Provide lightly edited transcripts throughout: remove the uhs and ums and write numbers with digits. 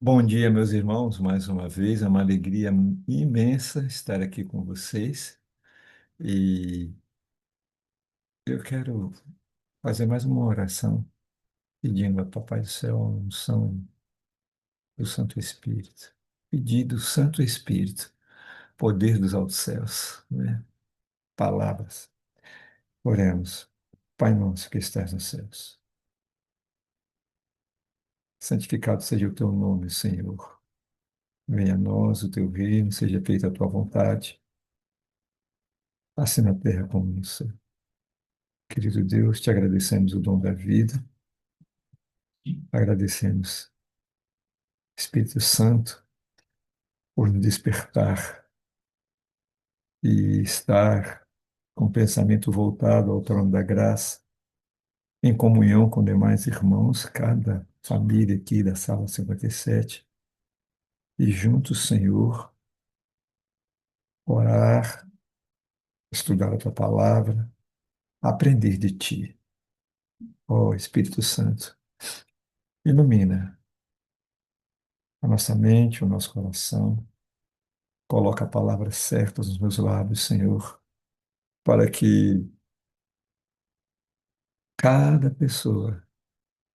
Bom dia, meus irmãos, mais uma vez. É uma alegria imensa estar aqui com vocês. E eu quero fazer mais uma oração pedindo a Papai do Céu a unção do Santo Espírito. Pedir do Santo Espírito, poder dos altos céus, né? Palavras. Oremos. Pai nosso que estás nos céus, santificado seja o teu nome, Senhor. Venha a nós o teu reino, seja feita a tua vontade, assim na terra como no céu. Querido Deus, te agradecemos o dom da vida, agradecemos, Espírito Santo, por nos despertar e estar com o pensamento voltado ao trono da graça, em comunhão com demais irmãos, cada família aqui da sala 57, e juntos, Senhor, orar, estudar a tua palavra, aprender de ti. Ó Espírito Santo, ilumina a nossa mente, o nosso coração, coloca a palavra certa nos meus lábios, Senhor, para que cada pessoa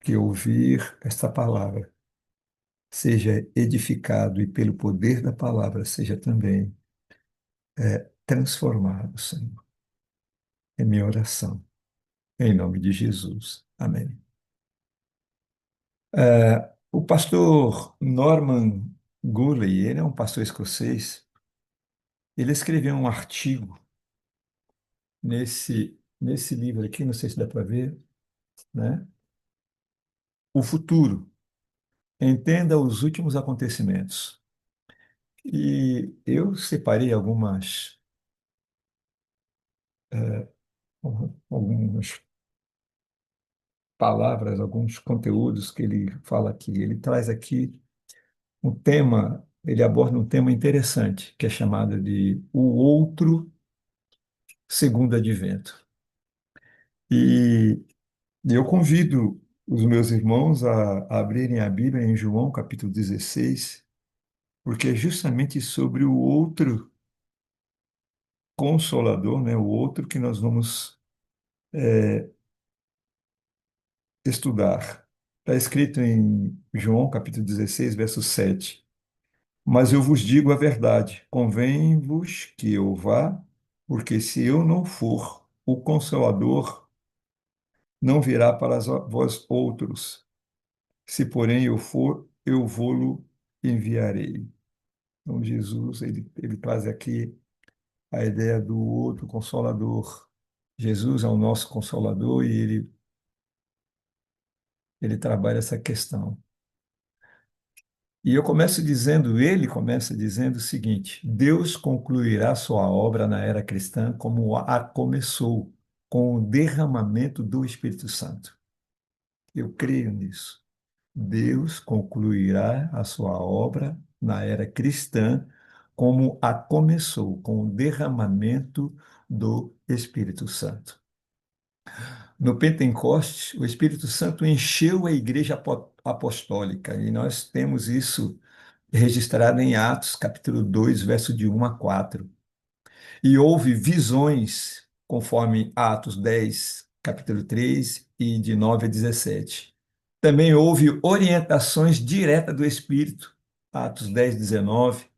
que ouvir esta palavra seja edificado e pelo poder da palavra seja também transformado, Senhor. É minha oração. Em nome de Jesus. Amém. O pastor Norman Gourley, ele é um pastor escocês, ele escreveu um artigo nesse livro aqui, não sei se dá para ver, né? O futuro. Entenda os últimos acontecimentos. E eu separei algumas palavras, alguns conteúdos que ele fala aqui. Ele traz aqui um tema, ele aborda um tema interessante, que é chamado de o outro segundo advento. E eu convido os meus irmãos a abrirem a Bíblia em João, capítulo 16, porque é justamente sobre o outro consolador, né, o outro que nós vamos estudar. Está escrito em João, capítulo 16, verso 7. Mas eu vos digo a verdade, convém-vos que eu vá, porque se eu não for, o Consolador não virá para vós outros. Se, porém, eu for, eu vou-lo enviarei. Então, Jesus, ele traz aqui a ideia do outro Consolador. Jesus é o nosso Consolador e ele trabalha essa questão. E ele começa dizendo o seguinte: Deus concluirá sua obra na era cristã como a começou, com o derramamento do Espírito Santo. Eu creio nisso. Deus concluirá a sua obra na era cristã como a começou, com o derramamento do Espírito Santo. No Pentecostes, o Espírito Santo encheu a igreja apostólica, e nós temos isso registrado em Atos, capítulo 2, verso de 1 a 4. E houve visões, conforme Atos 10, capítulo 3, e de 9 a 17. Também houve orientações diretas do Espírito, Atos 10, 19,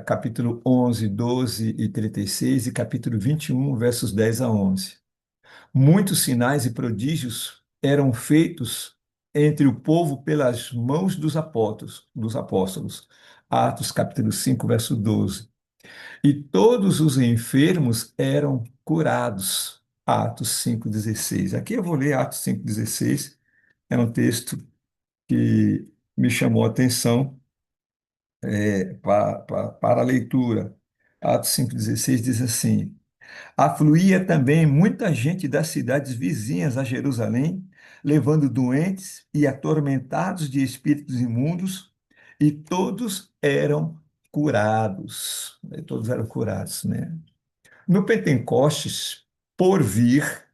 capítulo 11, 12 e 36, e capítulo 21, versos 10 a 11. Muitos sinais e prodígios eram feitos entre o povo pelas mãos dos apóstolos. Atos capítulo 5, verso 12. E todos os enfermos eram curados. Atos 5,16. Aqui eu vou ler Atos 5,16. É um texto que me chamou a atenção para a leitura. Atos 5,16 diz assim: Afluía também muita gente das cidades vizinhas a Jerusalém, levando doentes e atormentados de espíritos imundos, e todos eram curados. Todos eram curados, né? No Pentecostes, por vir,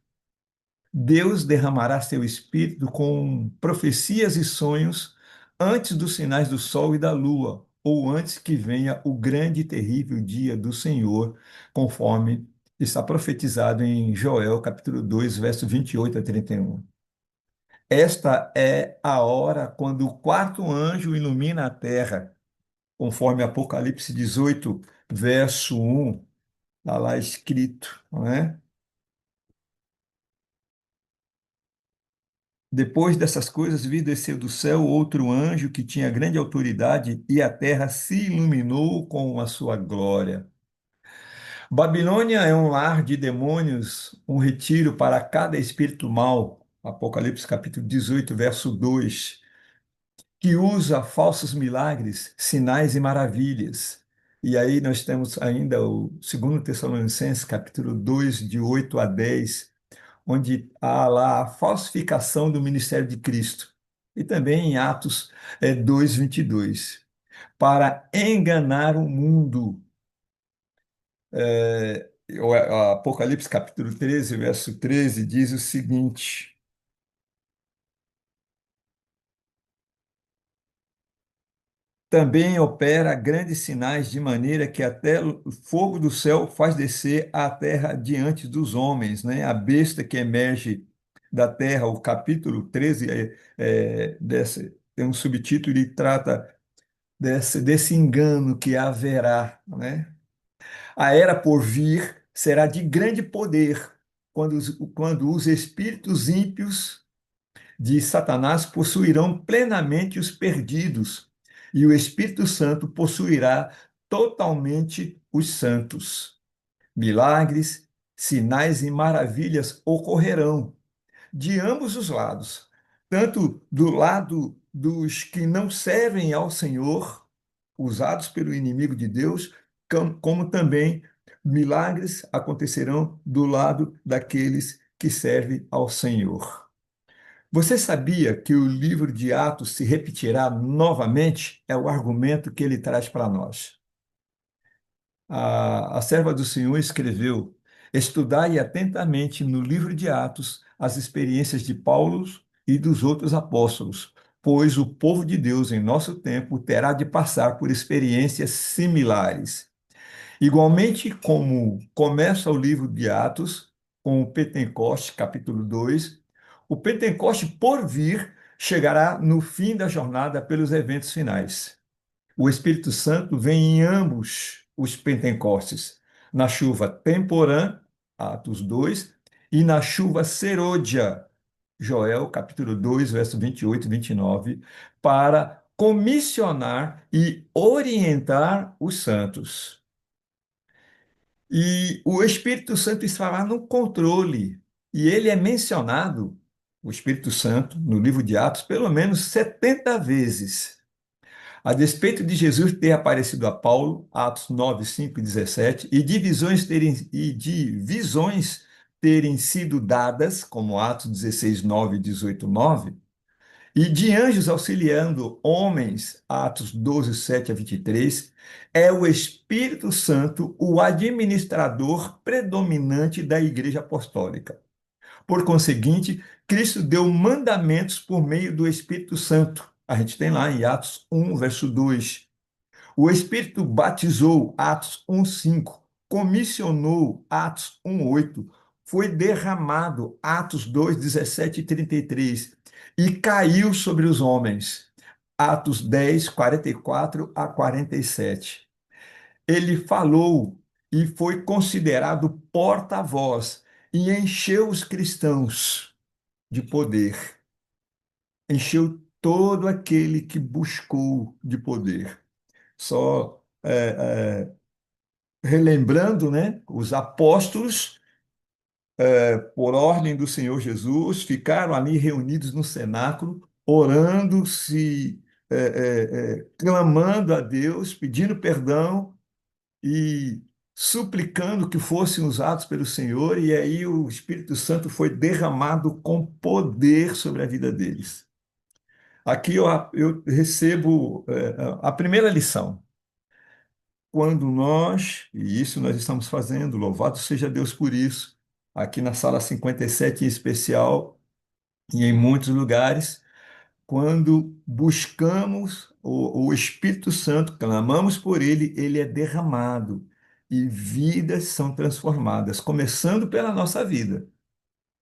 Deus derramará seu espírito com profecias e sonhos antes dos sinais do sol e da lua, ou antes que venha o grande e terrível dia do Senhor, conforme está profetizado em Joel, capítulo 2, verso 28 a 31. Esta é a hora quando o quarto anjo ilumina a terra, conforme Apocalipse 18, verso 1, está lá escrito, não é? Depois dessas coisas, vi descer do céu outro anjo que tinha grande autoridade, e a terra se iluminou com a sua glória. Babilônia é um lar de demônios, um retiro para cada espírito mau. Apocalipse capítulo 18, verso 2, que usa falsos milagres, sinais e maravilhas. E aí nós temos ainda o 2 Tessalonicenses, capítulo 2, de 8 a 10, onde há lá a falsificação do ministério de Cristo. E também em Atos 2, 22, para enganar o mundo. O Apocalipse capítulo 13, verso 13, diz o seguinte: também opera grandes sinais, de maneira que até o fogo do céu faz descer à terra diante dos homens, né? A besta que emerge da terra, o capítulo 13 tem um subtítulo e trata desse engano que haverá, né? A era por vir será de grande poder, quando os espíritos ímpios de Satanás possuirão plenamente os perdidos, e o Espírito Santo possuirá totalmente os santos. Milagres, sinais e maravilhas ocorrerão de ambos os lados, tanto do lado dos que não servem ao Senhor, usados pelo inimigo de Deus, como também milagres acontecerão do lado daqueles que servem ao Senhor. Você sabia que o livro de Atos se repetirá novamente? É o argumento que ele traz para nós. A serva do Senhor escreveu: estudai atentamente no livro de Atos as experiências de Paulo e dos outros apóstolos, pois o povo de Deus em nosso tempo terá de passar por experiências similares. Igualmente, como começa o livro de Atos, com o Pentecoste, capítulo 2, o Pentecoste por vir chegará no fim da jornada pelos eventos finais. O Espírito Santo vem em ambos os Pentecostes, na chuva temporã, Atos 2, e na chuva serôdia, Joel, capítulo 2, verso 28 e 29, para comissionar e orientar os santos. E o Espírito Santo estará no controle. E ele é mencionado, o Espírito Santo, no livro de Atos, pelo menos 70 vezes. A despeito de Jesus ter aparecido a Paulo, Atos 9, 5 e 17, e de visões terem sido dadas, como Atos 16, 9 e 18, 9, e de anjos auxiliando homens, Atos 12, 7 a 23, é o Espírito Santo o administrador predominante da Igreja Apostólica. Por conseguinte, Cristo deu mandamentos por meio do Espírito Santo. A gente tem lá em Atos 1, verso 2. O Espírito batizou, Atos 1:5, comissionou, Atos 1:8, foi derramado, Atos 2:17 e 33, e caiu sobre os homens, Atos 10:44 a 47. Ele falou e foi considerado porta-voz e encheu os cristãos de poder, encheu todo aquele que buscou de poder. Só relembrando, né, os apóstolos, por ordem do Senhor Jesus, ficaram ali reunidos no cenáculo, orando, clamando a Deus, pedindo perdão e suplicando que fossem usados pelo Senhor, e aí o Espírito Santo foi derramado com poder sobre a vida deles. Aqui eu recebo a primeira lição. Quando nós, e isso nós estamos fazendo, louvado seja Deus por isso, aqui na sala 57 em especial, e em muitos lugares, quando buscamos o Espírito Santo, clamamos por ele, ele é derramado e vidas são transformadas, começando pela nossa vida.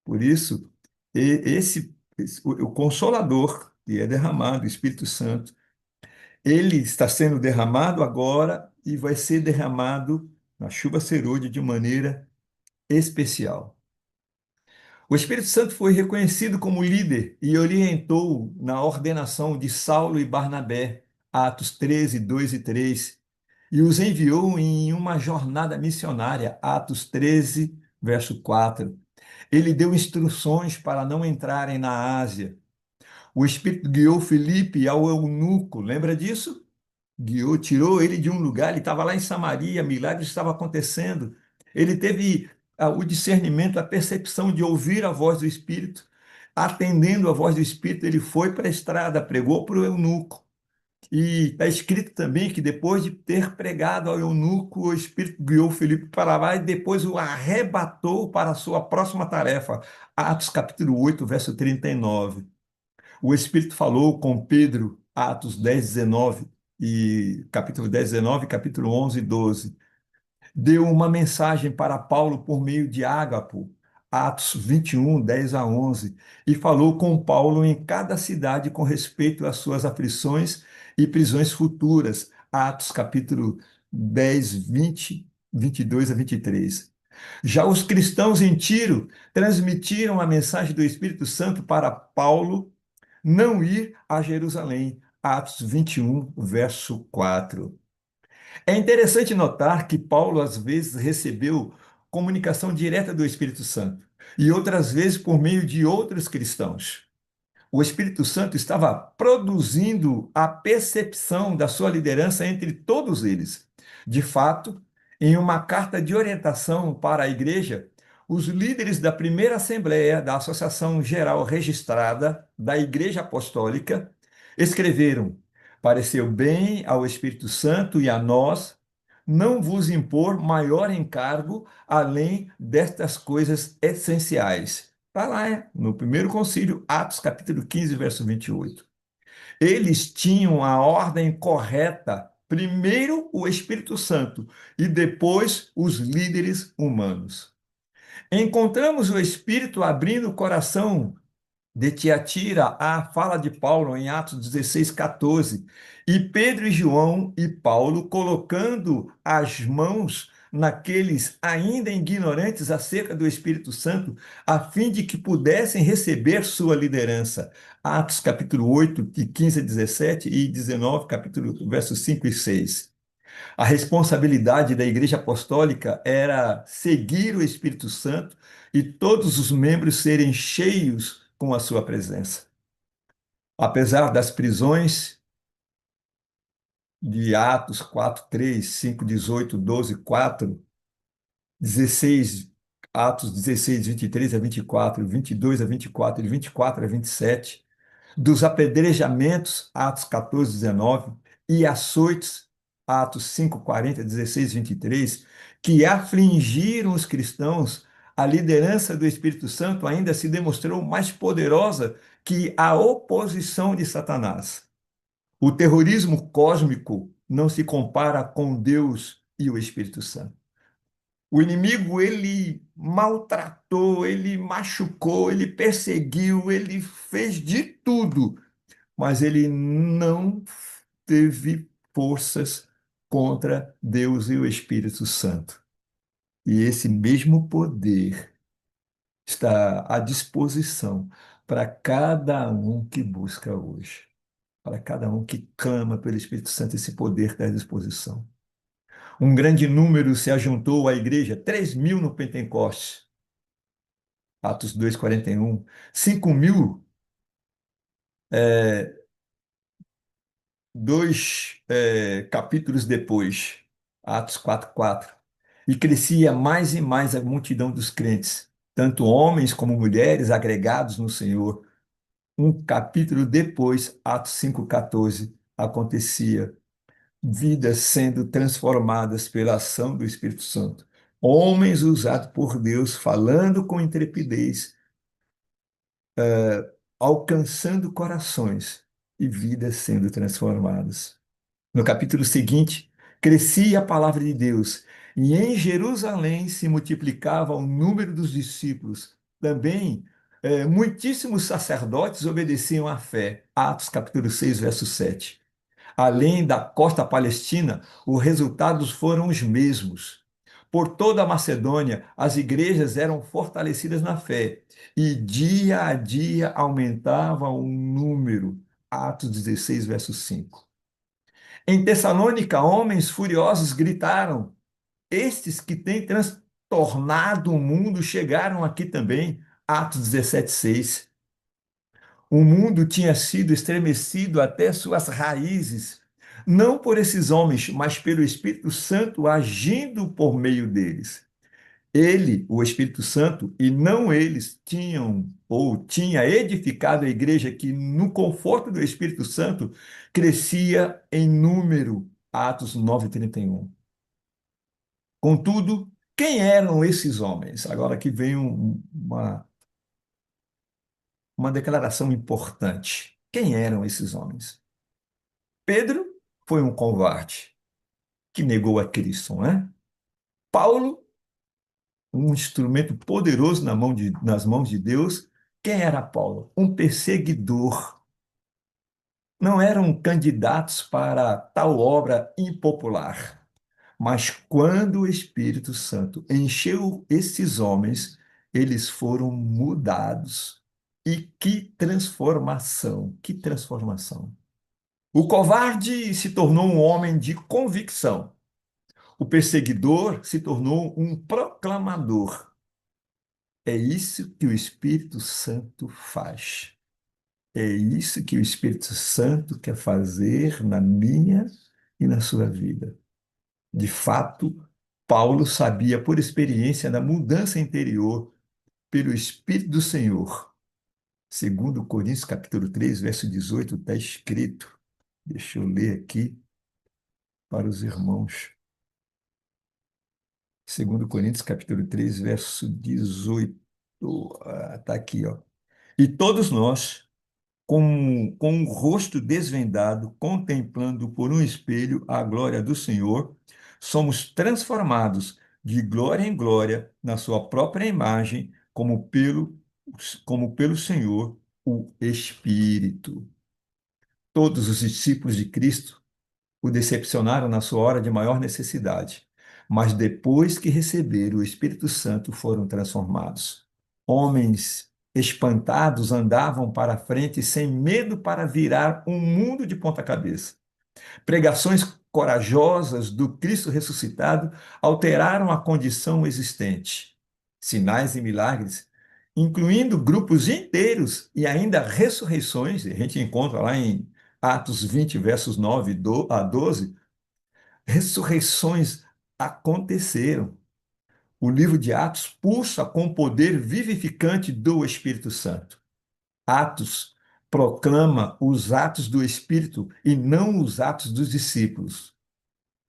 Por isso, o Consolador, que é derramado, o Espírito Santo, ele está sendo derramado agora e vai ser derramado na chuva serôdia de maneira especial. O Espírito Santo foi reconhecido como líder e orientou na ordenação de Saulo e Barnabé, Atos 13, 2 e 3, e os enviou em uma jornada missionária, Atos 13, verso 4. Ele deu instruções para não entrarem na Ásia. O Espírito guiou Filipe ao eunuco, lembra disso? Guiou, tirou ele de um lugar, ele estava lá em Samaria, milagres estavam acontecendo. Ele teve o discernimento, a percepção de ouvir a voz do Espírito. Atendendo a voz do Espírito, ele foi para a estrada, pregou para o eunuco. E está escrito também que depois de ter pregado ao eunuco, o Espírito guiou Filipe para lá e depois o arrebatou para a sua próxima tarefa. Atos capítulo 8, verso 39. O Espírito falou com Pedro, Atos 10, 19, e capítulo 10, 19, capítulo 11 e 12. Deu uma mensagem para Paulo por meio de Ágapo, Atos 21, 10 a 11, e falou com Paulo em cada cidade com respeito às suas aflições e prisões futuras, Atos capítulo 10, 20, 22 a 23. Já os cristãos em Tiro transmitiram a mensagem do Espírito Santo para Paulo não ir a Jerusalém. Atos 21, verso 4. É interessante notar que Paulo, às vezes, recebeu comunicação direta do Espírito Santo e outras vezes por meio de outros cristãos. O Espírito Santo estava produzindo a percepção da sua liderança entre todos eles. De fato, em uma carta de orientação para a igreja, os líderes da primeira assembleia da Associação Geral Registrada da Igreja Apostólica escreveram: Pareceu bem ao Espírito Santo e a nós não vos impor maior encargo além destas coisas essenciais. Está lá, no primeiro concílio, Atos capítulo 15, verso 28. Eles tinham a ordem correta, primeiro o Espírito Santo e depois os líderes humanos. Encontramos o Espírito abrindo o coração de Tiatira à fala de Paulo em Atos 16, 14, e Pedro e João e Paulo colocando as mãos naqueles ainda ignorantes acerca do Espírito Santo, a fim de que pudessem receber sua liderança. Atos capítulo 8, de 15 a 17 e 19, capítulo, versos 5 e 6. A responsabilidade da Igreja Apostólica era seguir o Espírito Santo e todos os membros serem cheios com a sua presença. Apesar das prisões de Atos 4, 3, 5, 18, 12, 4, 16, Atos 16, 23 a 24, 22 a 24 e 24 a 27, dos apedrejamentos, Atos 14, 19, e açoites, Atos 5, 40, 16, 23, que afligiram os cristãos, a liderança do Espírito Santo ainda se demonstrou mais poderosa que a oposição de Satanás. O terrorismo cósmico não se compara com Deus e o Espírito Santo. O inimigo, ele maltratou, ele machucou, ele perseguiu, ele fez de tudo, mas ele não teve forças contra Deus e o Espírito Santo. E esse mesmo poder está à disposição para cada um que busca hoje, para cada um que clama pelo Espírito Santo, esse poder está à disposição. Um grande número se ajuntou à igreja, 3.000 no Pentecostes, Atos 2:41, 5.000 dois capítulos depois, Atos 4:4, e crescia mais e mais a multidão dos crentes, tanto homens como mulheres agregados no Senhor. Um capítulo depois, Atos 5:14, acontecia vidas sendo transformadas pela ação do Espírito Santo. Homens usados por Deus, falando com intrepidez, alcançando corações e vidas sendo transformadas. No capítulo seguinte, crescia a palavra de Deus, e em Jerusalém se multiplicava o número dos discípulos. Também, muitíssimos sacerdotes obedeciam à fé. Atos capítulo 6, verso 7. Além da costa palestina, os resultados foram os mesmos. Por toda a Macedônia, as igrejas eram fortalecidas na fé e dia a dia aumentava o número. Atos 16, verso 5. Em Tessalônica, homens furiosos gritaram: Estes que têm transtornado o mundo chegaram aqui também. Atos 17, 6. O mundo tinha sido estremecido até suas raízes, não por esses homens, mas pelo Espírito Santo agindo por meio deles. Ele, o Espírito Santo, e não eles, tinham ou tinha edificado a igreja que, no conforto do Espírito Santo, crescia em número. Atos 9:31. Contudo, quem eram esses homens? Agora que vem uma declaração importante. Quem eram esses homens? Pedro foi um covarde que negou a Cristo, não é? Paulo, um instrumento poderoso nas mãos de Deus. Quem era Paulo? Um perseguidor. Não eram candidatos para tal obra impopular. Mas quando o Espírito Santo encheu esses homens, eles foram mudados. E que transformação, que transformação. O covarde se tornou um homem de convicção. O perseguidor se tornou um proclamador. É isso que o Espírito Santo faz. É isso que o Espírito Santo quer fazer na minha e na sua vida. De fato, Paulo sabia por experiência da mudança interior pelo Espírito do Senhor. Segundo Coríntios capítulo 3, verso 18, está escrito. Deixa eu ler aqui para os irmãos. Segundo Coríntios capítulo 3, verso 18. Está aqui, ó. E todos nós, com o rosto desvendado, contemplando por um espelho a glória do Senhor, somos transformados de glória em glória na sua própria imagem, como pelo Senhor, o Espírito. Todos os discípulos de Cristo o decepcionaram na sua hora de maior necessidade, mas depois que receberam o Espírito Santo foram transformados. Homens espantados andavam para frente sem medo para virar um mundo de ponta cabeça. Pregações corajosas do Cristo ressuscitado alteraram a condição existente. Sinais e milagres, incluindo grupos inteiros e ainda ressurreições, a gente encontra lá em Atos 20, versos 9 a 12, ressurreições aconteceram. O livro de Atos pulsa com o poder vivificante do Espírito Santo. Atos proclama os atos do Espírito e não os atos dos discípulos.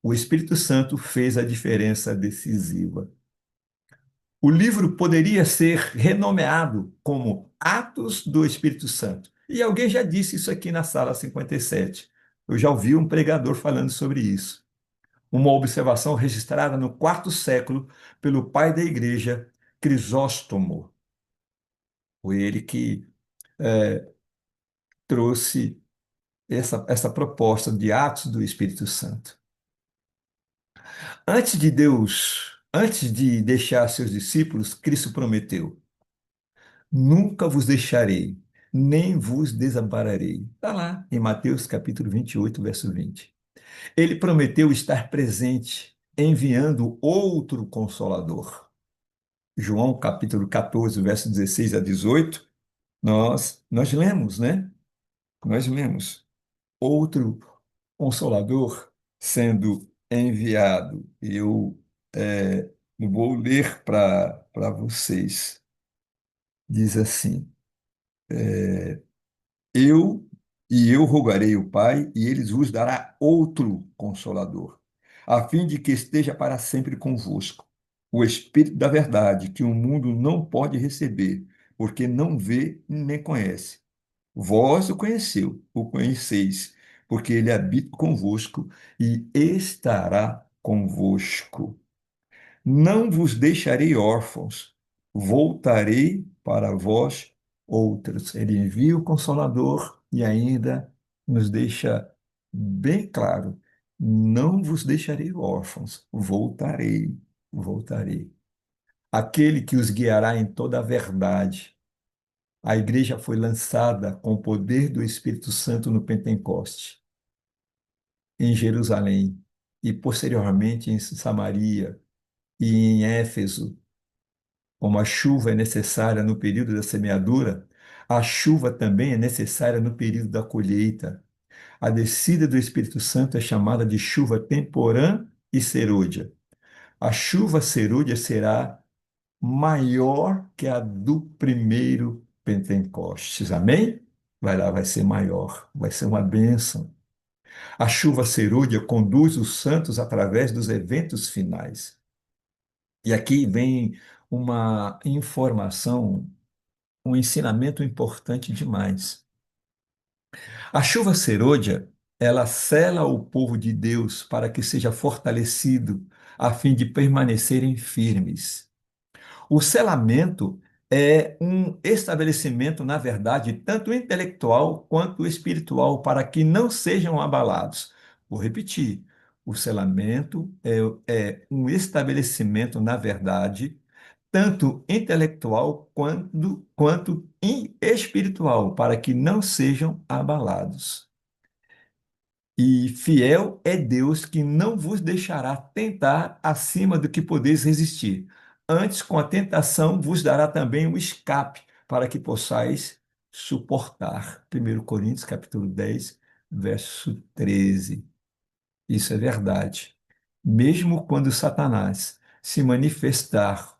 O Espírito Santo fez a diferença decisiva. O livro poderia ser renomeado como Atos do Espírito Santo. E alguém já disse isso aqui na sala 57. Eu já ouvi um pregador falando sobre isso. Uma observação registrada no quarto século pelo pai da igreja, Crisóstomo. Foi ele que trouxe essa proposta de Atos do Espírito Santo. Antes de deixar seus discípulos, Cristo prometeu: Nunca vos deixarei, nem vos desampararei. Está lá em Mateus capítulo 28, verso 20. Ele prometeu estar presente, enviando outro consolador. João capítulo 14, verso 16 a 18, nós lemos, né? Nós lemos outro consolador sendo enviado. Eu vou ler para vocês. Diz assim: Eu eu rogarei o Pai, e ele vos dará outro consolador, a fim de que esteja para sempre convosco. O Espírito da verdade, que o mundo não pode receber, porque não vê nem conhece. Vós o conheceis, porque ele habita convosco e estará convosco. Não vos deixarei órfãos, voltarei para vós outros. Ele envia o Consolador e ainda nos deixa bem claro: não vos deixarei órfãos, voltarei, voltarei. Aquele que os guiará em toda a verdade. A igreja foi lançada com o poder do Espírito Santo no Pentecoste, em Jerusalém e posteriormente em Samaria e em Éfeso. Como a chuva é necessária no período da semeadura, a chuva também é necessária no período da colheita. A descida do Espírito Santo é chamada de chuva temporã e serôdia. A chuva serôdia será maior que a do primeiro Pentecostes. Amém? Vai lá, vai ser maior, vai ser uma bênção. A chuva serôdia conduz os santos através dos eventos finais. E aqui vem uma informação, um ensinamento importante demais. A chuva serôdia, ela sela o povo de Deus para que seja fortalecido, a fim de permanecerem firmes. O selamento é um estabelecimento, na verdade, tanto intelectual quanto espiritual, para que não sejam abalados. Vou repetir: o selamento é um estabelecimento, na verdade, tanto intelectual quanto espiritual, para que não sejam abalados. E fiel é Deus que não vos deixará tentar acima do que podeis resistir. Antes, com a tentação, vos dará também um escape para que possais suportar. 1 Coríntios, capítulo 10, verso 13. Isso é verdade. Mesmo quando Satanás se manifestar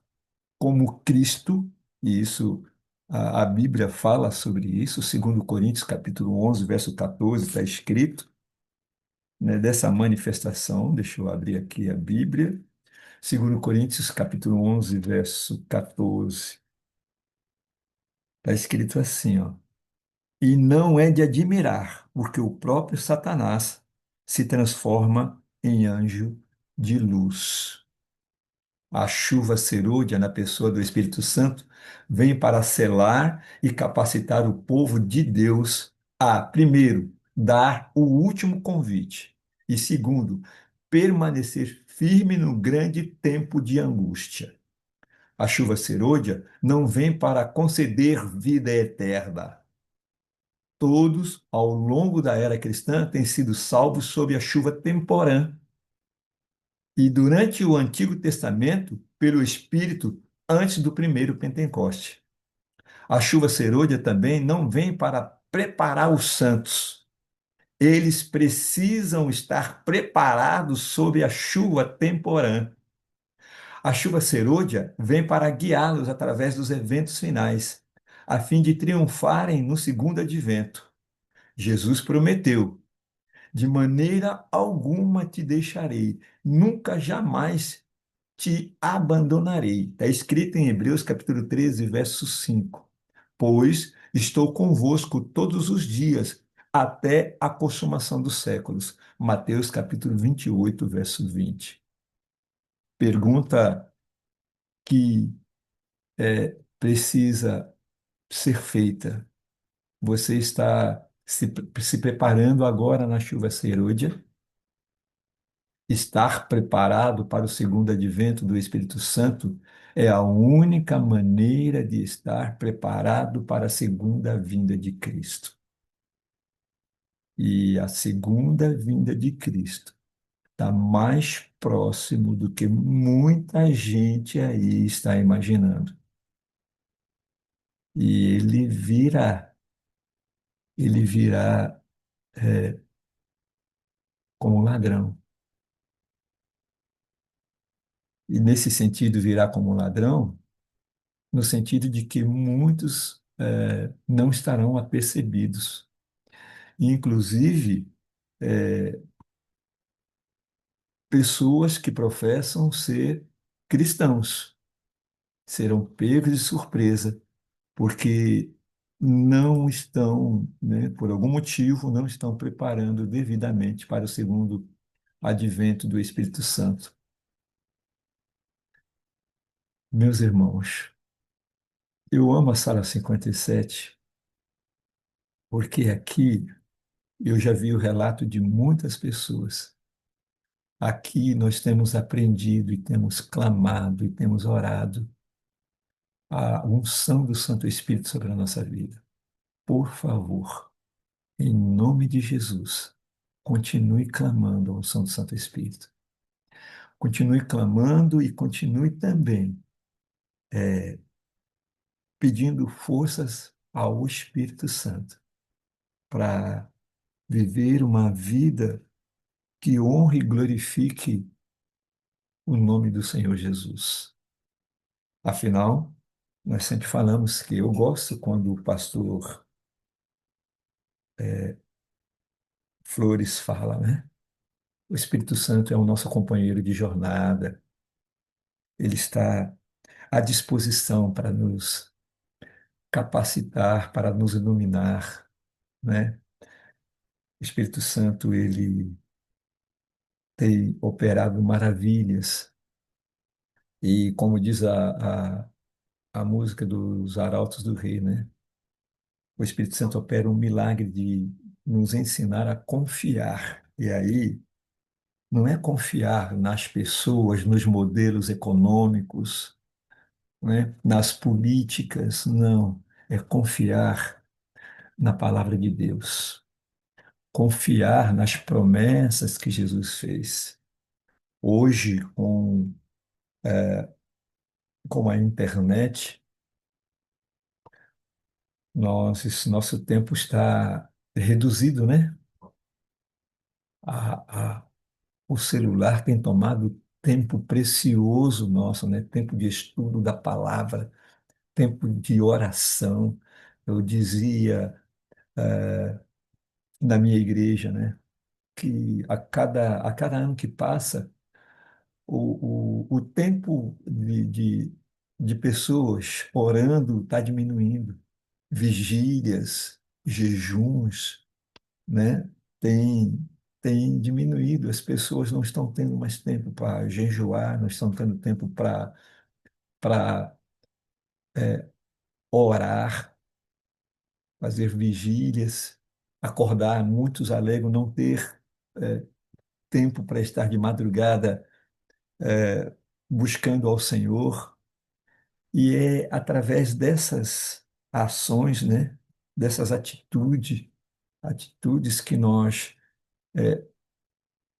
como Cristo, e isso a Bíblia fala sobre isso, 2 Coríntios, capítulo 11, verso 14, está escrito, né, dessa manifestação. Deixa eu abrir aqui a Bíblia. 2 Coríntios, capítulo 11, verso 14. Está escrito assim, ó. E não é de admirar, porque o próprio Satanás se transforma em anjo de luz. A chuva serôdia na pessoa do Espírito Santo vem para selar e capacitar o povo de Deus a, primeiro, dar o último convite e, segundo, permanecer firme no grande tempo de angústia. A chuva serôdia não vem para conceder vida eterna. Todos, ao longo da era cristã, têm sido salvos sob a chuva temporã e durante o Antigo Testamento, pelo Espírito, antes do primeiro Pentecoste. A chuva serôdia também não vem para preparar os santos. Eles precisam estar preparados sob a chuva temporã. A chuva serôdia vem para guiá-los através dos eventos finais, a fim de triunfarem no segundo advento. Jesus prometeu: de maneira alguma te deixarei, nunca jamais te abandonarei. Está escrito em Hebreus capítulo 13, verso 5. Pois estou convosco todos os dias, até a consumação dos séculos. Mateus capítulo 28, verso 20. Pergunta que precisa ser feita. Você está se preparando agora na chuva serôdia? Estar preparado para o segundo advento do Espírito Santo é a única maneira de estar preparado para a segunda vinda de Cristo. E a segunda vinda de Cristo está mais próximo do que muita gente aí está imaginando. E ele virá como ladrão. E nesse sentido, virá como ladrão, no sentido de que muitos não estarão apercebidos. Inclusive, pessoas que professam ser cristãos serão pegos de surpresa, porque não estão, né, por algum motivo, não estão preparando devidamente para o segundo advento do Espírito Santo. Meus irmãos, eu amo a Sala 57, porque aqui eu já vi o relato de muitas pessoas. Aqui nós temos aprendido e temos clamado e temos orado a unção do Santo Espírito sobre a nossa vida. Por favor, em nome de Jesus, continue clamando a unção do Santo Espírito. Continue clamando e continue também pedindo forças ao Espírito Santo para viver uma vida que honre e glorifique o nome do Senhor Jesus. Afinal, nós sempre falamos que eu gosto quando o pastor Flores fala, né? O Espírito Santo é o nosso companheiro de jornada, ele está à disposição para nos capacitar, para nos iluminar, né? O Espírito Santo, ele tem operado maravilhas e, como diz a música dos Arautos do Rei, né? O Espírito Santo opera um milagre de nos ensinar a confiar. E aí, não é confiar nas pessoas, nos modelos econômicos, né? Nas políticas, não. É confiar na palavra de Deus. Confiar nas promessas que Jesus fez. Hoje, com a internet, esse nosso tempo está reduzido, né? A, o celular tem tomado tempo precioso nosso, né? Tempo de estudo da palavra, tempo de oração. Eu dizia na minha igreja, né? Que a cada ano que passa, o tempo de pessoas orando está diminuindo. Vigílias, jejuns, né? Tem, tem diminuído. As pessoas não estão tendo mais tempo para jejuar, não estão tendo tempo para orar, fazer vigílias, acordar. Muitos alegam não ter tempo para estar de madrugada buscando ao Senhor. E é através dessas ações, né? Dessas atitudes que nós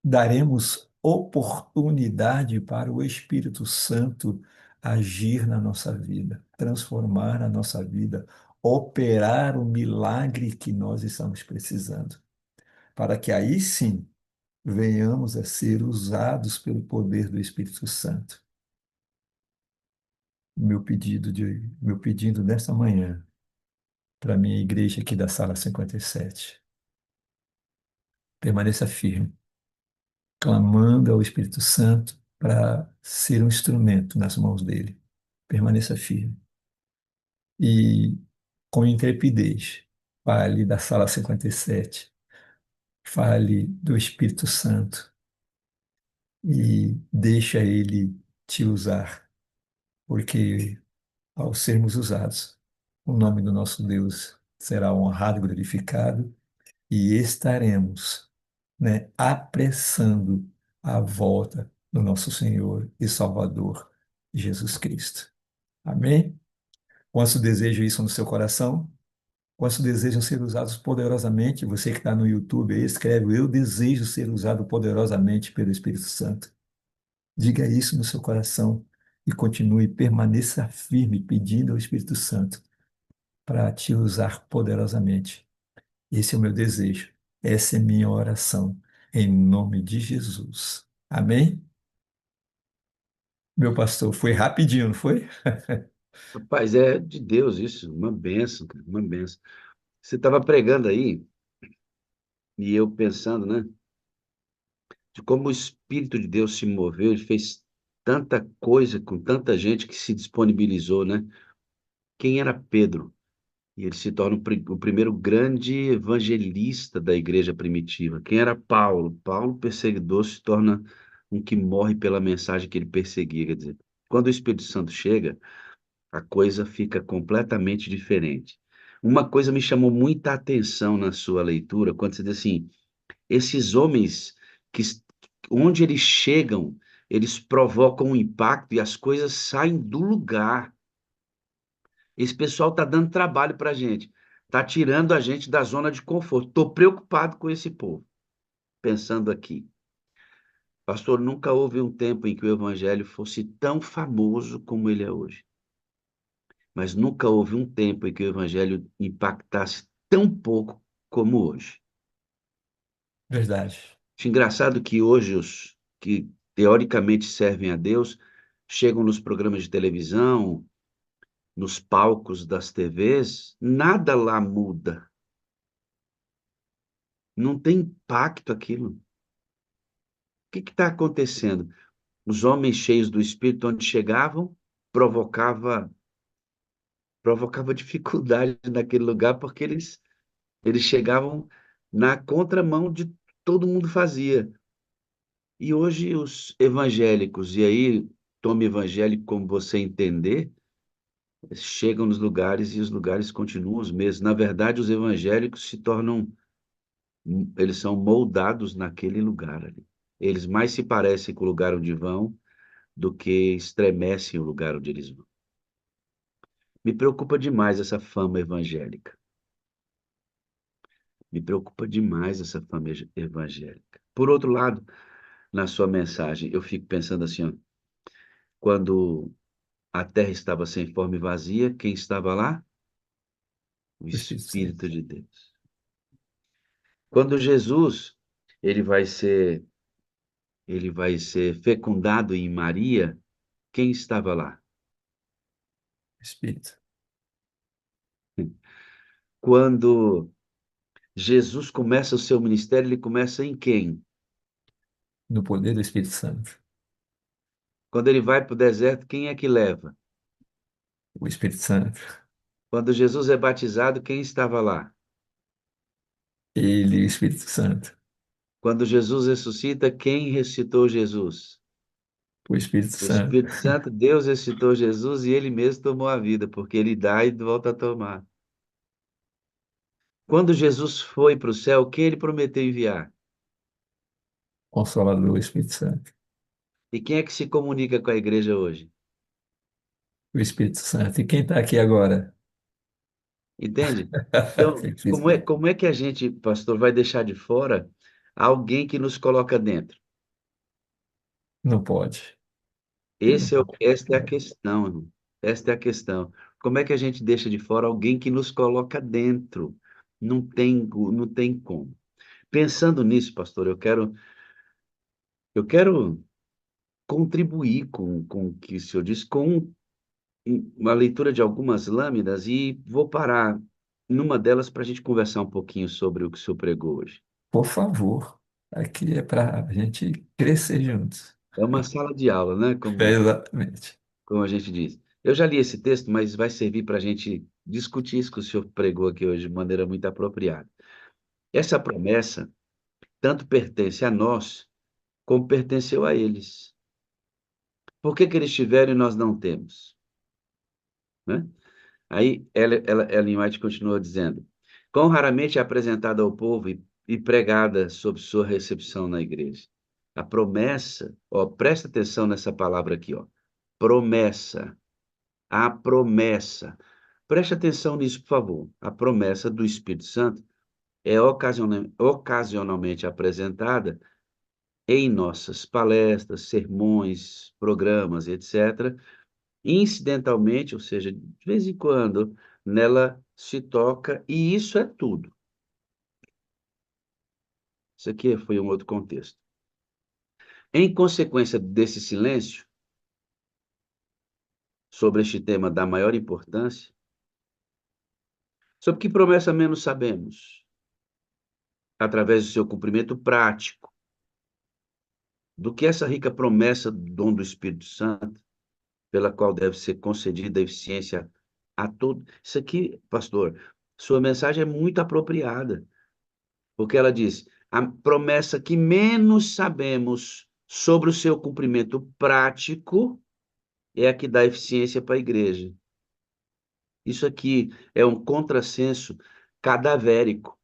daremos oportunidade para o Espírito Santo agir na nossa vida, transformar a nossa vida, operar o milagre que nós estamos precisando, para que aí sim venhamos a ser usados pelo poder do Espírito Santo. Meu pedido nesta manhã para a minha igreja aqui da Sala 57, permaneça firme, clamando ao Espírito Santo para ser um instrumento nas mãos dele. Permaneça firme. E com intrepidez, fale da Sala 57, fale do Espírito Santo e deixa ele te usar, porque ao sermos usados, o nome do nosso Deus será honrado e glorificado e estaremos, né, apressando a volta do nosso Senhor e Salvador Jesus Cristo. Amém? Quanto desejo isso no seu coração? Quantos desejam ser usados poderosamente? Você que está no YouTube aí, escreve: Eu desejo ser usado poderosamente pelo Espírito Santo. Diga isso no seu coração e continue, permaneça firme, pedindo ao Espírito Santo para te usar poderosamente. Esse é o meu desejo, essa é minha oração, em nome de Jesus. Amém? Meu pastor, foi rapidinho, não foi? Rapaz, é de Deus isso, uma benção, cara, uma benção. Você estava pregando aí, e eu pensando, né, de como o Espírito de Deus se moveu, ele fez tanta coisa com tanta gente que se disponibilizou, né? Quem era Pedro? E ele se torna o primeiro grande evangelista da igreja primitiva. Quem era Paulo? Paulo, perseguidor, se torna um que morre pela mensagem que ele perseguia. Quer dizer, quando o Espírito Santo chega, a coisa fica completamente diferente. Uma coisa me chamou muita atenção na sua leitura, quando você diz assim, esses homens que onde eles chegam, eles provocam um impacto e as coisas saem do lugar. Esse pessoal está dando trabalho para a gente, está tirando a gente da zona de conforto. Estou preocupado com esse povo, pensando aqui. Pastor, nunca houve um tempo em que o evangelho fosse tão famoso como ele é hoje. Mas nunca houve um tempo em que o evangelho impactasse tão pouco como hoje. Verdade. Acho engraçado que hoje os que teoricamente servem a Deus chegam nos programas de televisão, nos palcos das TVs, nada lá muda. Não tem impacto aquilo. O que está acontecendo? Os homens cheios do Espírito, onde chegavam, provocava, provocava dificuldade naquele lugar, porque eles chegavam na contramão de todo mundo fazia. E hoje os evangélicos, e aí tome evangélico como você entender, chegam nos lugares e os lugares continuam os mesmos. Na verdade, os evangélicos se tornam, eles são moldados naquele lugar ali. Eles mais se parecem com o lugar onde vão do que estremecem o lugar onde eles vão. Me preocupa demais essa fama evangélica. Me preocupa demais essa fama evangélica. Por outro lado, na sua mensagem, eu fico pensando assim, ó, quando a terra estava sem forma e vazia, quem estava lá? O O Espírito Santo. Espírito de Deus. Quando Jesus, ele vai ser, ele vai ser fecundado em Maria, quem estava lá? Espírito. Quando Jesus começa o seu ministério, ele começa em quem? No poder do Espírito Santo. Quando ele vai para o deserto, quem é que leva? O Espírito Santo. Quando Jesus é batizado, quem estava lá? Ele e o Espírito Santo. Quando Jesus ressuscita, quem ressuscitou Jesus? O Espírito O Santo. Espírito Santo, Deus ressuscitou Jesus e ele mesmo tomou a vida, porque ele dá e volta a tomar. Quando Jesus foi para o céu, o que ele prometeu enviar? Consolador, o Espírito Santo. E quem é que se comunica com a igreja hoje? O Espírito Santo. E quem está aqui agora? Entende? Então, Simplesmente. como é que a gente, pastor, vai deixar de fora alguém que nos coloca dentro? Não pode. Não pode. Esta é a questão, irmão. Esta é a questão. Como é que a gente deixa de fora alguém que nos coloca dentro? Não tem como. Pensando nisso, pastor, eu quero contribuir com o que o senhor disse, com uma leitura de algumas lâminas e vou parar numa delas para a gente conversar um pouquinho sobre o que o senhor pregou hoje. Por favor. Aqui é para a gente crescer juntos. É uma sala de aula, né? É exatamente. Como a gente diz. Eu já li esse texto, mas vai servir para a gente discutir isso que o senhor pregou aqui hoje de maneira muito apropriada. Essa promessa tanto pertence a nós, como pertenceu a eles. Por que que eles tiveram e nós não temos? Né? Aí Ellen White continua dizendo: quão raramente é apresentada ao povo e pregada sob sua recepção na igreja. A promessa, ó, presta atenção nessa palavra aqui, ó. Promessa. A promessa. Preste atenção nisso, por favor. A promessa do Espírito Santo é ocasionalmente apresentada em nossas palestras, sermões, programas, etc. Incidentalmente, ou seja, de vez em quando, nela se toca, e isso é tudo. Isso aqui foi um outro contexto. Em consequência desse silêncio sobre este tema da maior importância, sobre que promessa menos sabemos, através do seu cumprimento prático, do que essa rica promessa do dom do Espírito Santo, pela qual deve ser concedida a eficiência a todo. Isso aqui, pastor, sua mensagem é muito apropriada, porque ela diz: a promessa que menos sabemos sobre o seu cumprimento prático é a que dá eficiência para a igreja. Isso aqui é um contrassenso cadavérico.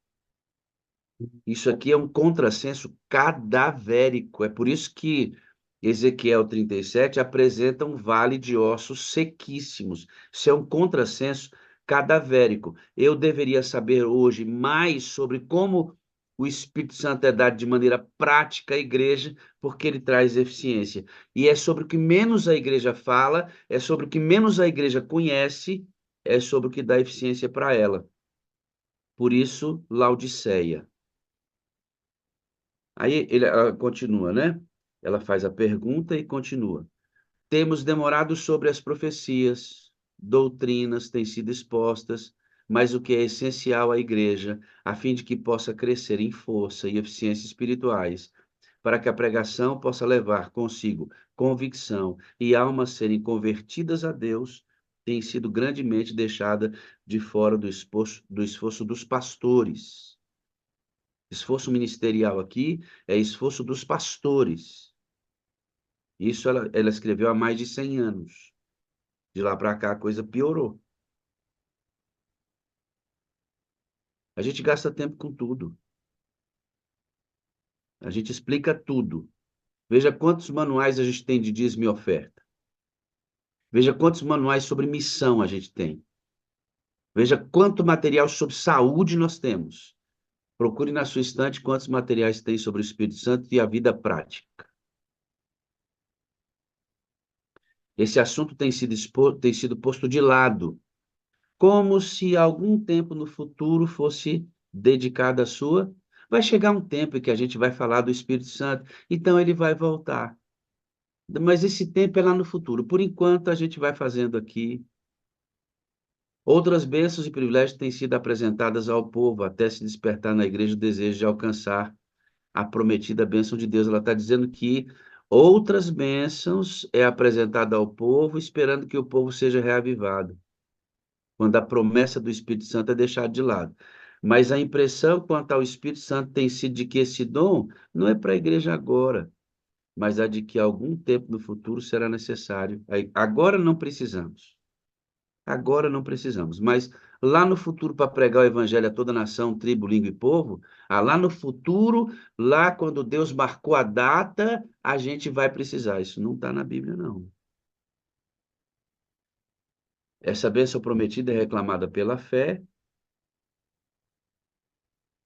Isso aqui é um contrassenso cadavérico. É por isso que Ezequiel 37 apresenta um vale de ossos sequíssimos. Isso é um contrassenso cadavérico. Eu deveria saber hoje mais sobre como o Espírito Santo é dado de maneira prática à igreja, porque ele traz eficiência. E é sobre o que menos a igreja fala, é sobre o que menos a igreja conhece, é sobre o que dá eficiência para ela. Por isso, Laodiceia. Ela continua, né? Ela faz a pergunta e continua. Temos demorado sobre as profecias, doutrinas têm sido expostas, mas o que é essencial à igreja, a fim de que possa crescer em força e eficiência espirituais, para que a pregação possa levar consigo convicção e almas serem convertidas a Deus, tem sido grandemente deixada de fora do esforço dos pastores. Esforço ministerial aqui é esforço dos pastores. Isso ela escreveu há mais de 100 anos. De lá para cá a coisa piorou. A gente gasta tempo com tudo. A gente explica tudo. Veja quantos manuais a gente tem de dízimo e oferta. Veja quantos manuais sobre missão a gente tem. Veja quanto material sobre saúde nós temos. Procure na sua estante quantos materiais tem sobre o Espírito Santo e a vida prática. Esse assunto tem sido posto de lado, como se algum tempo no futuro fosse dedicado à sua. Vai chegar um tempo em que a gente vai falar do Espírito Santo, então ele vai voltar. Mas esse tempo é lá no futuro. Por enquanto, a gente vai fazendo aqui. Outras bênçãos e privilégios têm sido apresentadas ao povo, até se despertar na igreja o desejo de alcançar a prometida bênção de Deus. Ela está dizendo que outras bênçãos é apresentada ao povo, esperando que o povo seja reavivado, quando a promessa do Espírito Santo é deixada de lado. Mas a impressão quanto ao Espírito Santo tem sido de que esse dom não é para a igreja agora, mas a de que algum tempo no futuro será necessário. Agora não precisamos. Agora não precisamos, mas lá no futuro, para pregar o evangelho a toda nação, tribo, língua e povo, lá no futuro, lá quando Deus marcou a data, a gente vai precisar. Isso não está na Bíblia, não. Essa bênção prometida é reclamada pela fé.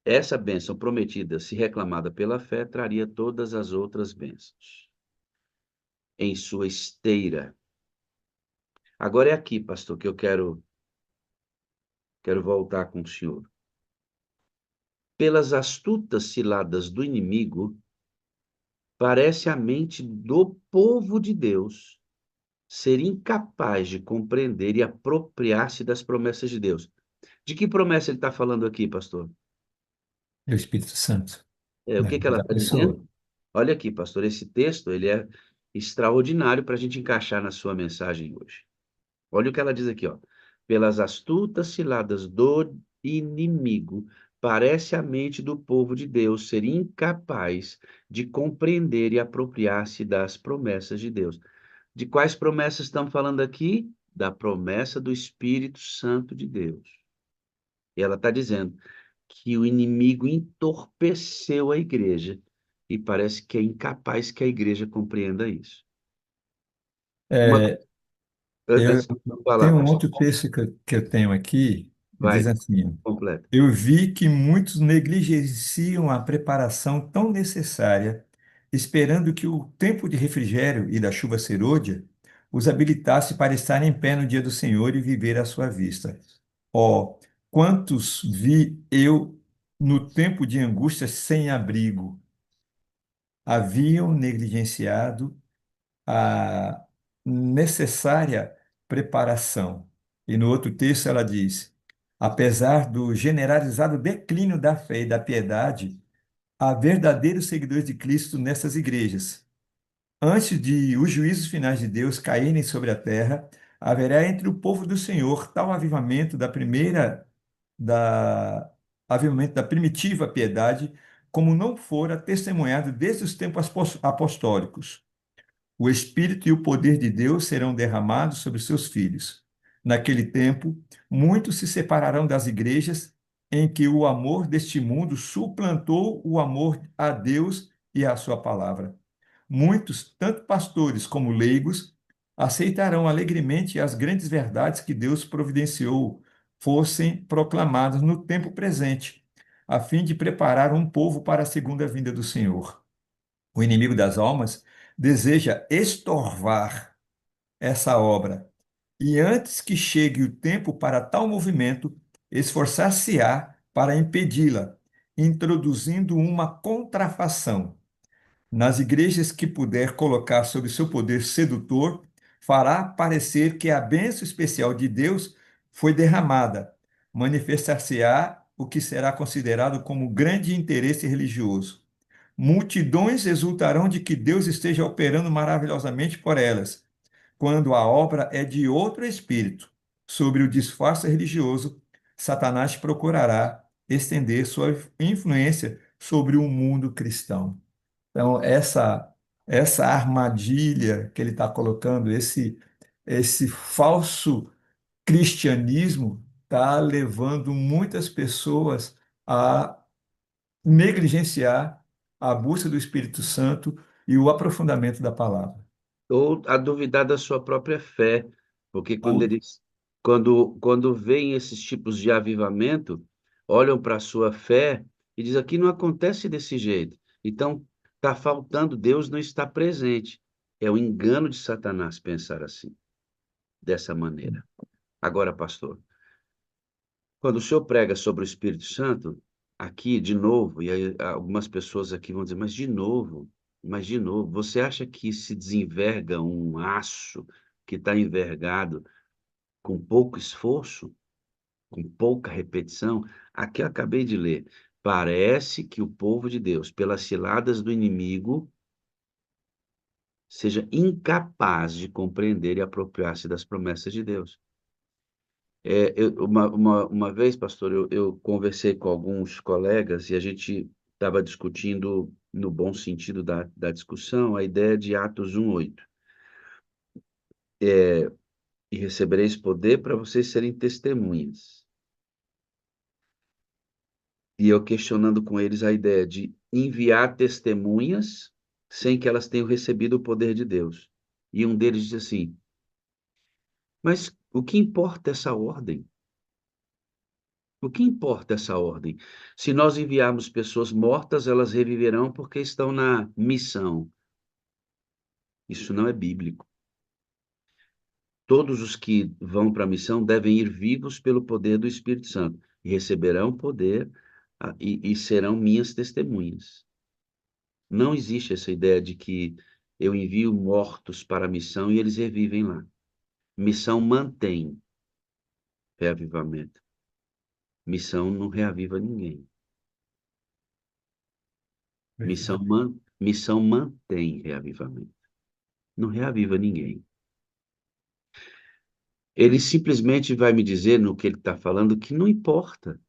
Essa bênção prometida, se reclamada pela fé, traria todas as outras bênçãos em sua esteira. Agora é aqui, pastor, que eu quero voltar com o senhor. Pelas astutas ciladas do inimigo, parece a mente do povo de Deus ser incapaz de compreender e apropriar-se das promessas de Deus. De que promessa ele está falando aqui, pastor? É o Espírito Santo, O na que vida ela da está pessoa. dizendo? Olha aqui, pastor, esse texto ele é extraordinário para a gente encaixar na sua mensagem hoje. Olha o que ela diz aqui, ó. Pelas astutas ciladas do inimigo, parece a mente do povo de Deus ser incapaz de compreender e apropriar-se das promessas de Deus. De quais promessas estamos falando aqui? Da promessa do Espírito Santo de Deus. E ela está dizendo que o inimigo entorpeceu a igreja e parece que é incapaz que a igreja compreenda isso. Uma, É, eu antes de eu falar, tenho um pastor, outro texto que eu tenho aqui, que diz vai, assim: completa. eu vi que muitos negligenciam a preparação tão necessária, esperando que o tempo de refrigério e da chuva serôdia os habilitasse para estar em pé no dia do Senhor e viver à sua vista. Ó, quantos vi eu no tempo de angústia sem abrigo, haviam negligenciado a necessária preparação. E no outro texto ela diz: apesar do generalizado declínio da fé e da piedade, há verdadeiros seguidores de Cristo nessas igrejas. Antes de os juízos finais de Deus caírem sobre a terra, haverá entre o povo do Senhor tal avivamento da avivamento da primitiva piedade, como não fora testemunhado desde os tempos apostólicos. O Espírito e o poder de Deus serão derramados sobre seus filhos. Naquele tempo, muitos se separarão das igrejas em que o amor deste mundo suplantou o amor a Deus e à sua palavra. Muitos, tanto pastores como leigos, aceitarão alegremente as grandes verdades que Deus providenciou fossem proclamadas no tempo presente, a fim de preparar um povo para a segunda vinda do Senhor. O inimigo das almas deseja estorvar essa obra e, antes que chegue o tempo para tal movimento, esforçar-se-á para impedi-la, introduzindo uma contrafação. Nas igrejas que puder colocar sob seu poder sedutor, fará parecer que a bênção especial de Deus foi derramada. Manifestar-se-á o que será considerado como grande interesse religioso. Multidões exultarão de que Deus esteja operando maravilhosamente por elas, quando a obra é de outro espírito. Sobre o disfarce religioso, Satanás procurará estender sua influência sobre o mundo cristão. Então, essa armadilha que ele está colocando, esse falso cristianismo, está levando muitas pessoas a negligenciar a busca do Espírito Santo e o aprofundamento da palavra. Ou a duvidar da sua própria fé, porque quando Ou eles, quando veem esses tipos de avivamento, olham para a sua fé e dizem, aqui não acontece desse jeito. Então, está faltando, Deus não está presente. É o engano de Satanás pensar assim, dessa maneira. Agora, pastor, quando o senhor prega sobre o Espírito Santo, aqui de novo, e aí algumas pessoas aqui vão dizer, mas de novo, você acha que se desenverga um aço que está envergado com pouco esforço, com pouca repetição? Aqui eu acabei de ler. Parece que o povo de Deus, pelas ciladas do inimigo, seja incapaz de compreender e apropriar-se das promessas de Deus. Uma vez, pastor, eu conversei com alguns colegas e a gente estava discutindo, no bom sentido da discussão, a ideia de Atos 1:8. E recebereis poder para vocês serem testemunhas. E eu questionando com eles a ideia de enviar testemunhas sem que elas tenham recebido o poder de Deus. E um deles disse assim: mas o que importa essa ordem? O que importa essa ordem? Se nós enviarmos pessoas mortas, elas reviverão porque estão na missão. Isso não é bíblico. Todos os que vão para a missão devem ir vivos pelo poder do Espírito Santo e receberão poder e serão minhas testemunhas. Não existe essa ideia de que eu envio mortos para a missão e eles revivem lá. Missão mantém reavivamento. Missão não reaviva ninguém. perfeitamente. Missão mantém reavivamento. Não reaviva ninguém. Ele simplesmente vai me dizer no que ele está falando que não importa.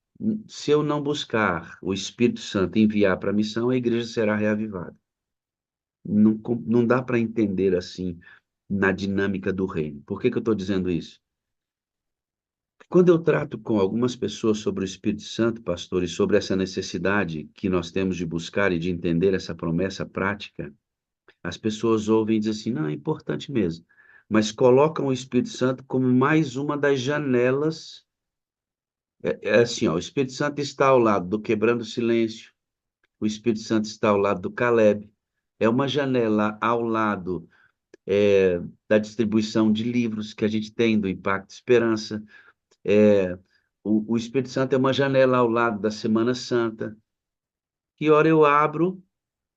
Se eu não buscar o Espírito Santo e enviar para a missão, a igreja será reavivada. Não, não dá para entender assim na dinâmica do reino. Por que eu estou dizendo isso? Quando eu trato com algumas pessoas sobre o Espírito Santo, pastor, e sobre essa necessidade que nós temos de buscar e de entender essa promessa prática, as pessoas ouvem e dizem assim, não, é importante mesmo. Mas colocam o Espírito Santo como mais uma das janelas. É assim, ó, o Espírito Santo está ao lado do Quebrando o Silêncio, o Espírito Santo está ao lado do Caleb. É uma janela ao lado da distribuição de livros que a gente tem, do Impacto Esperança. É, o Espírito Santo é uma janela ao lado da Semana Santa. Que hora eu abro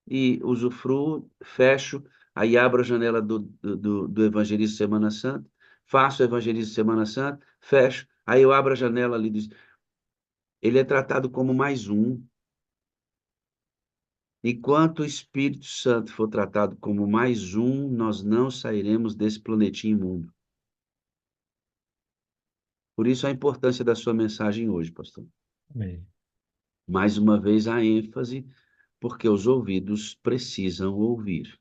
e usufruo, fecho, aí abro a janela do Evangelista Semana Santa, faço o Evangelista Semana Santa, fecho, aí eu abro a janela ali. Ele é tratado como mais um. Enquanto o Espírito Santo for tratado como mais um, nós não sairemos desse planetinho imundo. Por isso a importância da sua mensagem hoje, pastor. Amém. Mais uma vez a ênfase, porque os ouvidos precisam ouvir.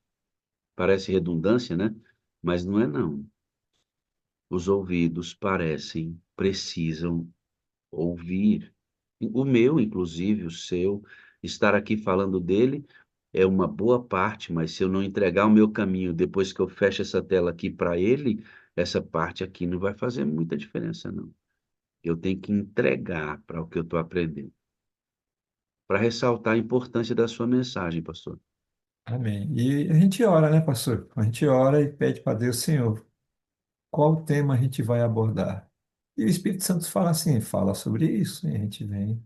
Parece redundância, né? Mas não é não. Os ouvidos precisam ouvir. O meu, inclusive, o seu, estar aqui falando dele é uma boa parte, mas se eu não entregar o meu caminho depois que eu fecho essa tela aqui para ele, essa parte aqui não vai fazer muita diferença, não. Eu tenho que entregar para o que eu estou aprendendo. Para ressaltar a importância da sua mensagem, pastor. Amém. E a gente ora, né, pastor? A gente ora e pede para Deus, Senhor, qual tema a gente vai abordar? E o Espírito Santo fala assim, fala sobre isso, e a gente vem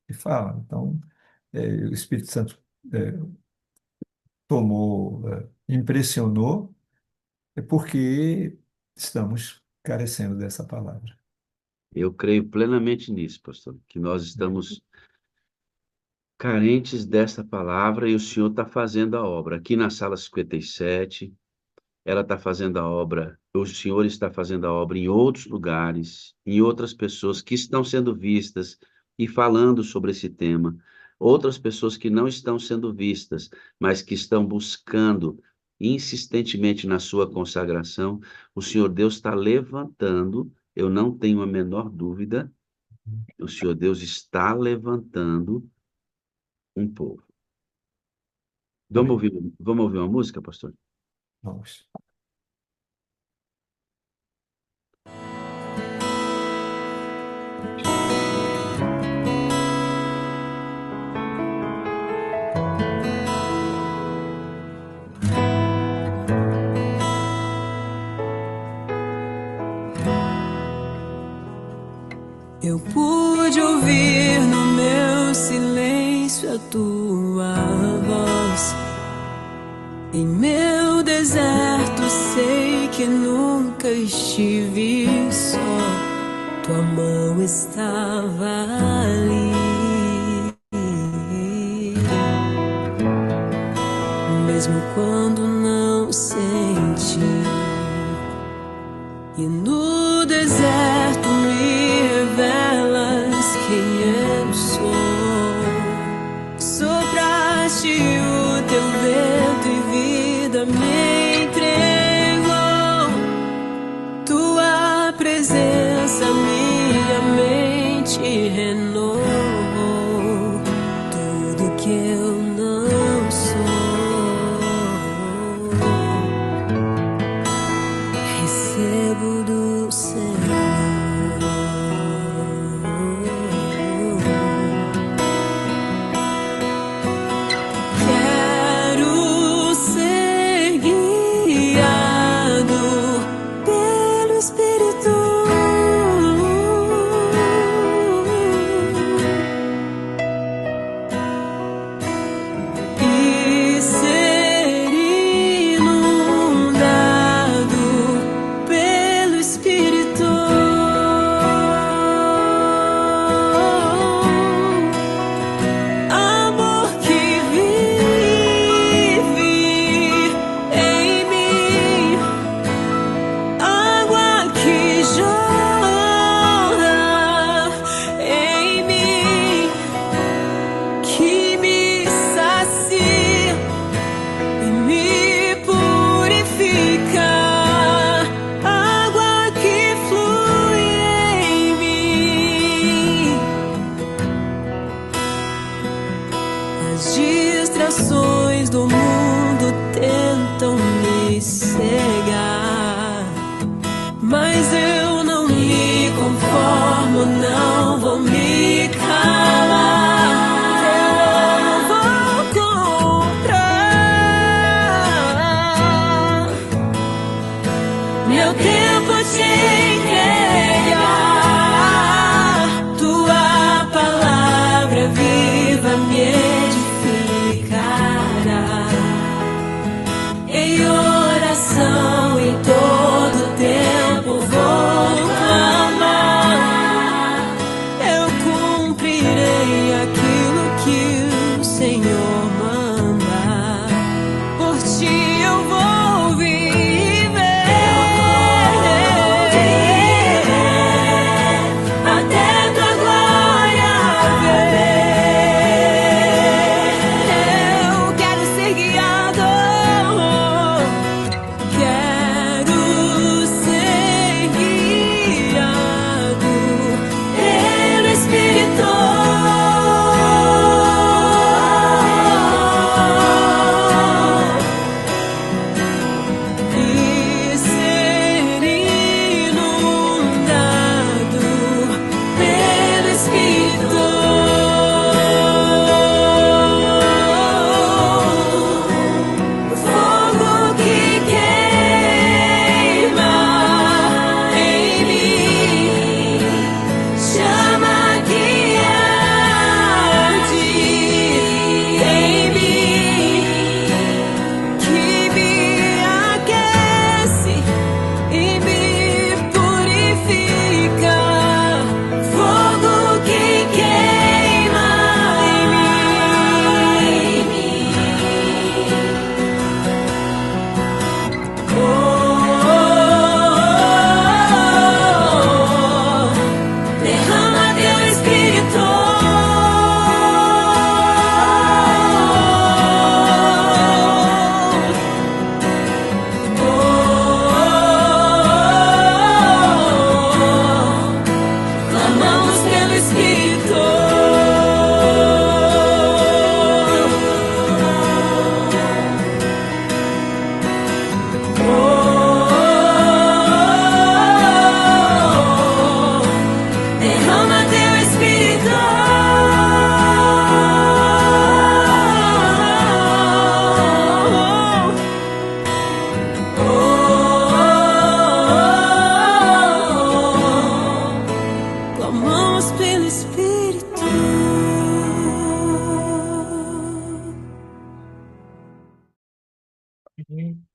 e fala. Então, o Espírito Santo é, tomou, impressionou, é porque estamos carecendo dessa palavra. Eu creio plenamente nisso, pastor, que nós estamos carentes dessa palavra e o Senhor está fazendo a obra. Aqui na sala 57, ela está fazendo a obra, o Senhor está fazendo a obra em outros lugares, em outras pessoas que estão sendo vistas e falando sobre esse tema. Outras pessoas que não estão sendo vistas, mas que estão buscando insistentemente na sua consagração. O Senhor Deus está levantando, eu não tenho a menor dúvida, o Senhor Deus está levantando um povo. Amém. Vamos ouvir uma música, pastor? Vamos. Eu pude ouvir no meu silêncio a tua voz. Em meu deserto sei que nunca estive só. Tua mão estava ali. Mesmo quando não senti. E no deserto me revelas quem eu sou. Sopraste o teu vento e vida me entregou. Tua presença minha mente renovou. Tudo que eu não sou, recebo do Senhor.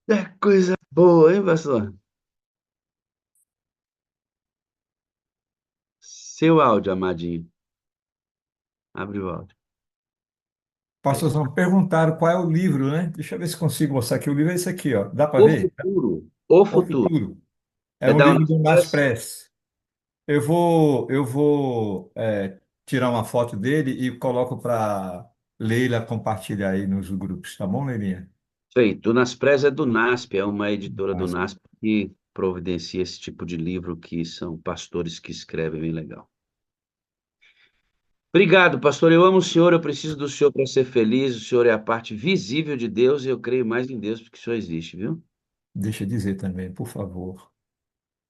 É coisa boa, hein, pastor? Seu áudio, amadinho. Abre o áudio. Aí. Pastorzão, perguntaram qual é o livro, né? Deixa eu ver se consigo mostrar aqui. O livro é esse aqui, ó. Dá para O ver? futuro. O O futuro. Futuro. É É um da livro do Márcio Unapress? Press. Eu vou tirar uma foto dele e coloco para Leila compartilhar aí nos grupos, tá bom, Leilinha? Feito. O Unapress é do NASP, é uma editora do Mas NASP que providencia esse tipo de livro que são pastores que escrevem bem legal. Obrigado, pastor. Eu amo o senhor, eu preciso do senhor para ser feliz. O senhor é a parte visível de Deus e eu creio mais em Deus porque o senhor existe, viu? deixa eu dizer também, por favor,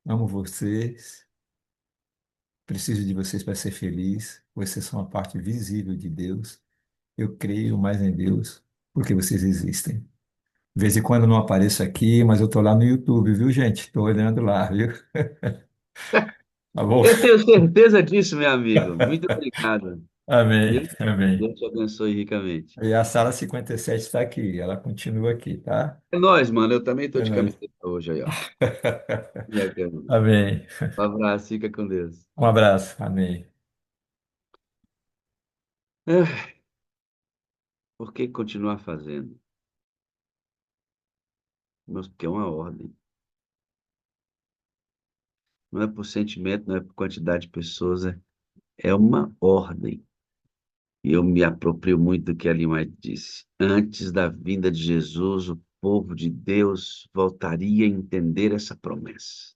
amo vocês, preciso de vocês para ser feliz. Vocês são a parte visível de Deus. Eu creio mais em Deus porque vocês existem. De vez em quando eu não apareço aqui, mas eu estou lá no YouTube, viu, gente? Estou olhando lá, viu? Tá bom? Eu tenho certeza disso, meu amigo. Muito obrigado. Amém, Viu? amém. Deus te abençoe ricamente. E a sala 57 está aqui, ela continua aqui, tá? É nóis, mano. Eu também tô É de nóis. camiseta hoje aí, ó. E aqui, mano. Amém. Um abraço, fica com Deus. Um abraço. Amém. Ah, por que continuar fazendo? Mas porque é uma ordem. Não é por sentimento, não é por quantidade de pessoas, é uma ordem. E eu me aproprio muito do que a White disse. Antes da vinda de Jesus, o povo de Deus voltaria a entender essa promessa.